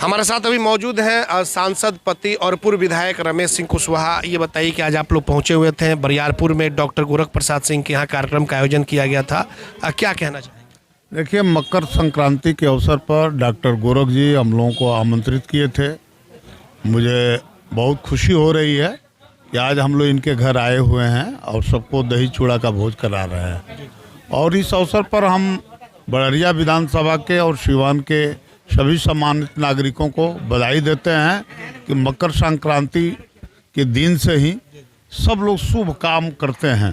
हमारे साथ अभी मौजूद हैं सांसद पति और पूर्व विधायक रमेश सिंह कुशवाहा। ये बताइए कि आज आप लोग पहुंचे हुए थे बरियारपुर में, डॉक्टर गोरख प्रसाद सिंह के यहाँ कार्यक्रम का आयोजन किया गया था। क्या कहना चाहेंगे? देखिए, मकर संक्रांति के अवसर पर डॉक्टर गोरख जी हम लोगों को आमंत्रित किए थे। मुझे बहुत खुशी हो रही है कि आज हम लोग इनके घर आए हुए हैं और सबको दही चूड़ा का भोज करा रहे हैं। और इस अवसर पर हम बड़रिया विधानसभा के और सिवान के सभी सम्मानित नागरिकों को बधाई देते हैं कि मकर संक्रांति के दिन से ही सब लोग शुभ काम करते हैं।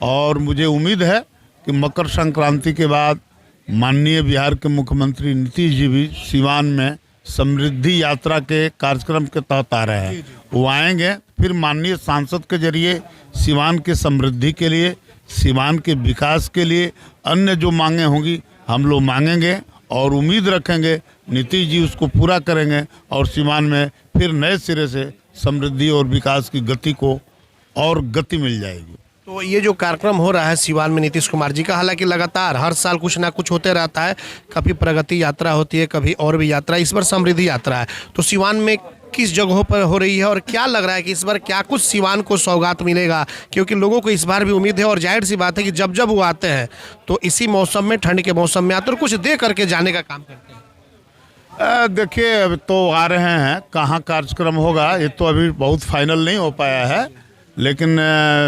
और मुझे उम्मीद है कि मकर संक्रांति के बाद माननीय बिहार के मुख्यमंत्री नीतीश जी भी सिवान में समृद्धि यात्रा के कार्यक्रम के तहत आ रहे हैं। वो आएंगे, फिर माननीय सांसद के जरिए सिवान के समृद्धि के लिए, सिवान के विकास के लिए अन्य जो मांगे होंगी हम लोग मांगेंगे और उम्मीद रखेंगे नीतीश जी उसको पूरा करेंगे और सिवान में फिर नए सिरे से समृद्धि और विकास की गति को और गति मिल जाएगी। तो ये जो कार्यक्रम हो रहा है सिवान में नीतीश कुमार जी का, हालांकि लगातार हर साल कुछ ना कुछ होते रहता है, कभी प्रगति यात्रा होती है, कभी और भी यात्रा, इस बार समृद्धि यात्रा है। तो सिवान में किस जगहों पर हो रही है और क्या लग रहा है कि इस बार क्या कुछ सिवान को सौगात मिलेगा? क्योंकि लोगों को इस बार भी उम्मीद है और जाहिर सी बात है कि जब जब वो आते हैं तो इसी मौसम में, ठंड के मौसम में आते और कुछ दे करके जाने का काम करते हैं। देखिए, अब तो आ रहे हैं, कहाँ कार्यक्रम होगा ये तो अभी बहुत फाइनल नहीं हो पाया है, लेकिन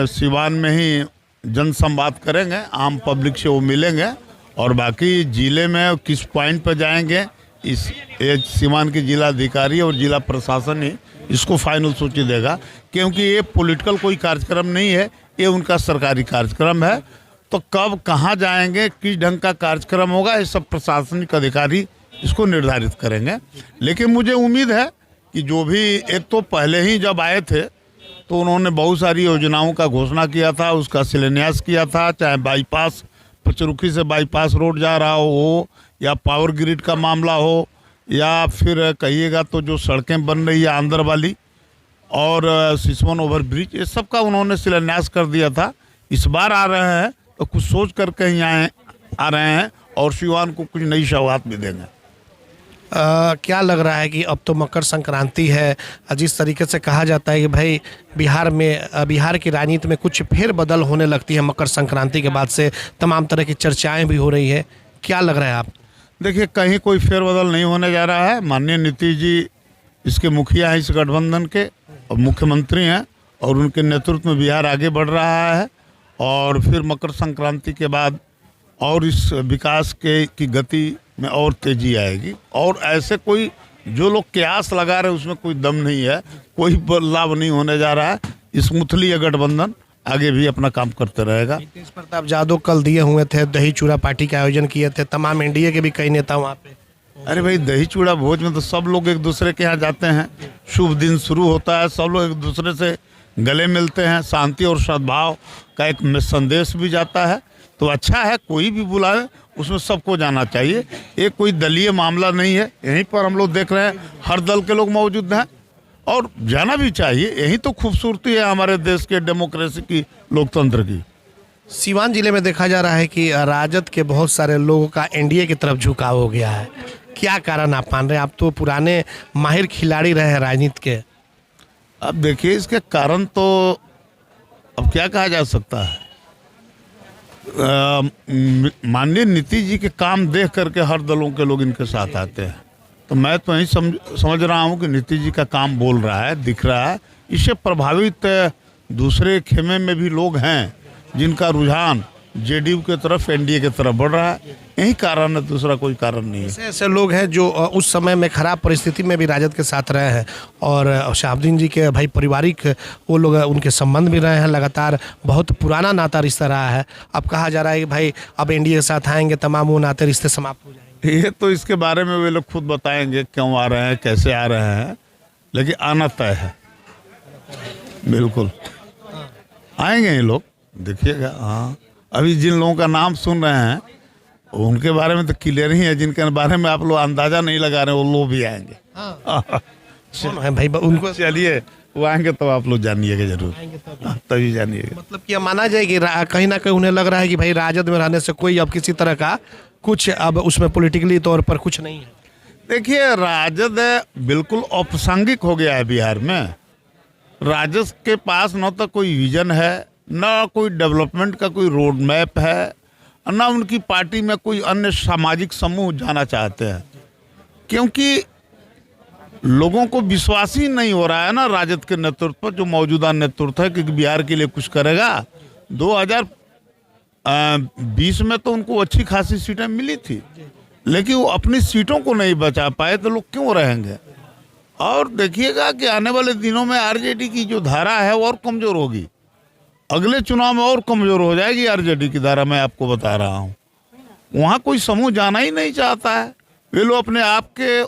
सिवान में ही जन संवाद करेंगे, आम पब्लिक से वो मिलेंगे और बाकी ज़िले में किस पॉइंट पर जाएंगे इस सिवान के जिला अधिकारी और जिला प्रशासन ही इसको फाइनल सूची देगा। क्योंकि ये पॉलिटिकल कोई कार्यक्रम नहीं है, ये उनका सरकारी कार्यक्रम है। तो कब कहाँ जाएंगे, किस ढंग का कार्यक्रम होगा, ये सब प्रशासनिक अधिकारी इसको निर्धारित करेंगे। लेकिन मुझे उम्मीद है कि जो भी, एक तो पहले ही जब आए थे तो उन्होंने बहुत सारी योजनाओं का घोषणा किया था, उसका शिलान्यास किया था, चाहे बाईपास, पचरुखी से बाईपास रोड जा रहा हो या पावर ग्रिड का मामला हो या फिर कहिएगा तो जो सड़कें बन रही है आंध्र वाली और सिसवन ओवर ब्रिज, ये सब का उन्होंने शिलान्यास कर दिया था। इस बार आ रहे हैं तो कुछ सोच कर कहीं आ रहे हैं और सिवान को कुछ नई सौगात भी देंगे। क्या लग रहा है कि अब तो मकर संक्रांति है, जिस तरीके से कहा जाता है कि भाई बिहार की राजनीति में कुछ फेरबदल होने लगती है मकर संक्रांति के बाद से, तमाम तरह की चर्चाएं भी हो रही है, क्या लग रहा है आप? देखिए, कहीं कोई फेरबदल नहीं होने जा रहा है। माननीय नीतीश जी इसके मुखिया हैं, इस गठबंधन के, और मुख्यमंत्री हैं और उनके नेतृत्व में बिहार आगे बढ़ रहा है। और फिर मकर संक्रांति के बाद और इस विकास की गति में और तेजी आएगी। और ऐसे कोई जो लोग कयास लगा रहे हैं उसमें कोई दम नहीं है, कोई बदलाव नहीं होने जा रहा है। स्मूथली ये गठबंधन आगे भी अपना काम करते रहेगा। तेज प्रताप यादव कल दिए हुए थे, दही चूड़ा पार्टी का आयोजन किए थे, तमाम एनडीए के भी कई नेता वहाँ पे। अरे भाई, दही चूड़ा भोज में तो सब लोग एक दूसरे के यहाँ जाते हैं, शुभ दिन शुरू होता है, सब लोग एक दूसरे से गले मिलते हैं, शांति और सद्भाव का एक संदेश भी जाता है। तो अच्छा है, कोई भी बुलाए उसमें सबको जाना चाहिए। ये कोई दलीय मामला नहीं है। यहीं पर हम लोग देख रहे हैं हर दल के लोग मौजूद हैं और जाना भी चाहिए। यही तो खूबसूरती है हमारे देश के डेमोक्रेसी की, लोकतंत्र की। सिवान जिले में देखा जा रहा है कि राजद के बहुत सारे लोगों का एनडीए की तरफ झुकाव हो गया है। क्या कारण आप मान रहे हैं? आप तो पुराने माहिर खिलाड़ी रहे हैं राजनीति के। अब देखिए, इसके कारण तो अब क्या कहा जा सकता है। माननीय नीतीश जी के काम देख करके हर दलों के लोग इनके साथ आते हैं। तो मैं तो यही समझ रहा हूँ कि नीतीश जी का काम बोल रहा है, दिख रहा है। इससे प्रभावित दूसरे खेमे में भी लोग हैं जिनका रुझान जेडीयू के तरफ, एनडीए के तरफ बढ़ रहा है। यही कारण है, दूसरा कोई कारण नहीं है। ऐसे लोग हैं जो उस समय में खराब परिस्थिति में भी राजद के साथ रहे हैं और शहाबुद्दीन जी के भाई पारिवारिक वो लोग, उनके संबंध भी रहे हैं, लगातार बहुत पुराना नाता रिश्ता रहा है। अब कहा जा रहा है कि भाई अब एनडीए के साथ आएंगे, तमाम वो नाते रिश्ते समाप्त हो जाएंगे। ये तो इसके बारे में वे लोग खुद बताएंगे क्यों आ रहे हैं, कैसे आ रहे हैं, लेकिन आना तय है। बिल्कुल आएंगे ये लोग, देखिएगा। हाँ, अभी जिन लोगों का नाम सुन रहे हैं उनके बारे में तो क्लियर ही है, जिनके बारे में आप लोग अंदाजा नहीं लगा रहे वो लोग भी आएंगे। कौन है भाई उनको? चलिए, वो आएंगे तो आप लोग जानिएगा जरूर, तभी जानिएगा। मतलब क्या माना जाए कि कहीं ना कहीं उन्हें लग रहा है कि भाई राजद में रहने से कोई अब किसी तरह का कुछ अब उसमें पॉलिटिकली तौर पर कुछ नहीं है? देखिए, राजद बिल्कुल औपसंगिक हो गया है बिहार में। राजद के पास न तो कोई विजन है, न कोई डेवलपमेंट का कोई रोड मैप है, न उनकी पार्टी में कोई अन्य सामाजिक समूह जाना चाहते हैं, क्योंकि लोगों को विश्वास ही नहीं हो रहा है ना राजद के नेतृत्व पर, जो मौजूदा नेतृत्व है कि बिहार के लिए कुछ करेगा। 2020 में तो उनको अच्छी खासी सीटें मिली थी, लेकिन वो अपनी सीटों को नहीं बचा पाए, तो लोग क्यों रहेंगे। और देखिएगा कि आने वाले दिनों में आरजेडी की जो धारा है वो और कमज़ोर होगी, अगले चुनाव में और कमज़ोर हो जाएगी आरजेडी की धारा। मैं आपको बता रहा हूँ, वहाँ कोई समूह जाना ही नहीं चाहता है। वे लोग अपने आप के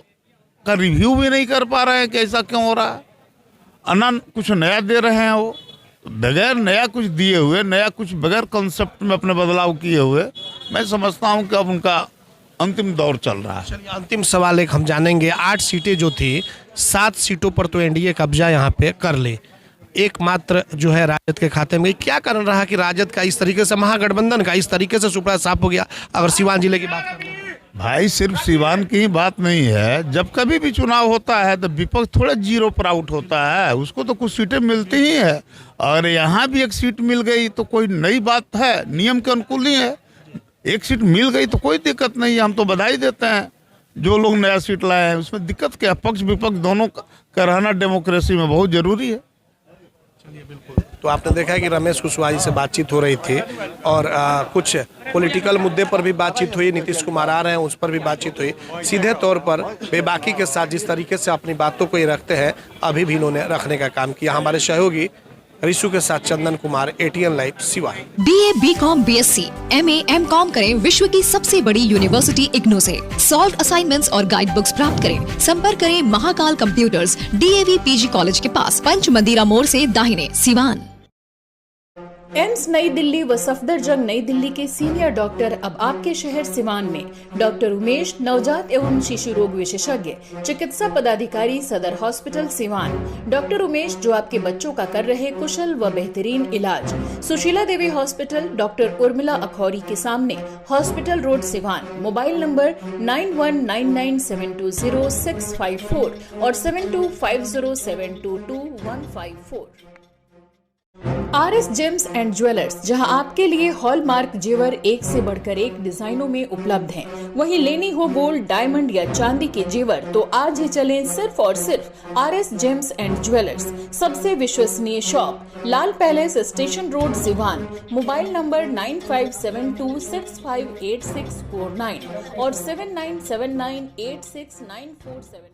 का रिव्यू भी नहीं कर पा रहे हैं कि ऐसा क्यों हो रहा है। अनन कुछ नया दे रहे हैं, वो बगैर नया कुछ दिए हुए, नया कुछ बगैर कॉन्सेप्ट में अपने बदलाव किए हुए, मैं समझता हूँ कि अब उनका अंतिम दौर चल रहा है। चलिए, अंतिम सवाल एक हम जानेंगे। 8 सीटें जो थी, 7 सीटों पर तो एनडीए कब्जा यहाँ पे कर ले, एकमात्र जो है राजद के खाते में। क्या कारण रहा कि राजद का इस तरीके से, महागठबंधन का इस तरीके से सुपड़ा साफ हो गया? अगर सीवान जिले की बात करें भाई, सिर्फ सीवान की ही बात नहीं है। जब कभी भी चुनाव होता है तो विपक्ष थोड़ा जीरो पर आउट होता है, उसको तो कुछ सीटें मिलती ही है। और यहाँ भी एक सीट मिल गई तो कोई नई बात है, नियम के अनुकूल ही है। एक सीट मिल गई तो कोई दिक्कत नहीं है, हम तो बधाई देते हैं जो लोग नया सीट लाए हैं। उसमें दिक्कत क्या, पक्ष विपक्ष दोनों का रहना डेमोक्रेसी में बहुत जरूरी है। तो आपने देखा है कि रमेश कुशवाहा जी से बातचीत हो रही थी और कुछ पॉलिटिकल मुद्दे पर भी बातचीत हुई, नीतीश कुमार आ रहे हैं उस पर भी बातचीत हुई। सीधे तौर पर बेबाकी के साथ जिस तरीके से अपनी बातों को ये रखते हैं, अभी भी इन्होंने रखने का काम किया। हमारे सहयोगी रिशु के साथ Chandan Kumar, ATN live Siwan. BA, BCom, BSc, MA, MCom करें विश्व की सबसे बड़ी यूनिवर्सिटी इग्नू से। सॉल्व असाइनमेंट्स और गाइड बुक्स प्राप्त करें। संपर्क करें Mahakal computers, DAV PG college के पास, पंच मंदिरा मोड़ से दाहिने, सिवान। एम्स नई दिल्ली व सफदरजंग नई दिल्ली के सीनियर डॉक्टर अब आपके शहर सिवान में। डॉक्टर उमेश, नवजात एवं शिशु रोग विशेषज्ञ, चिकित्सा पदाधिकारी, सदर हॉस्पिटल सिवान। डॉक्टर उमेश जो आपके बच्चों का कर रहे कुशल व बेहतरीन इलाज। सुशीला देवी हॉस्पिटल, डॉक्टर उर्मिला अखौरी के सामने, hospital road Siwan. Mobile number 9199720654 और 7250722154। RS जेम्स एंड ज्वेलर्स, जहां आपके लिए हॉलमार्क जेवर एक से बढ़कर एक डिजाइनों में उपलब्ध हैं। वहीं लेनी हो गोल्ड, डायमंड या चांदी के जेवर तो आज ही चलें सिर्फ और सिर्फ RS जेम्स एंड ज्वेलर्स। सबसे विश्वसनीय shop, Lal palace, station road, Siwan. Mobile number 9572658649 और 7979869474।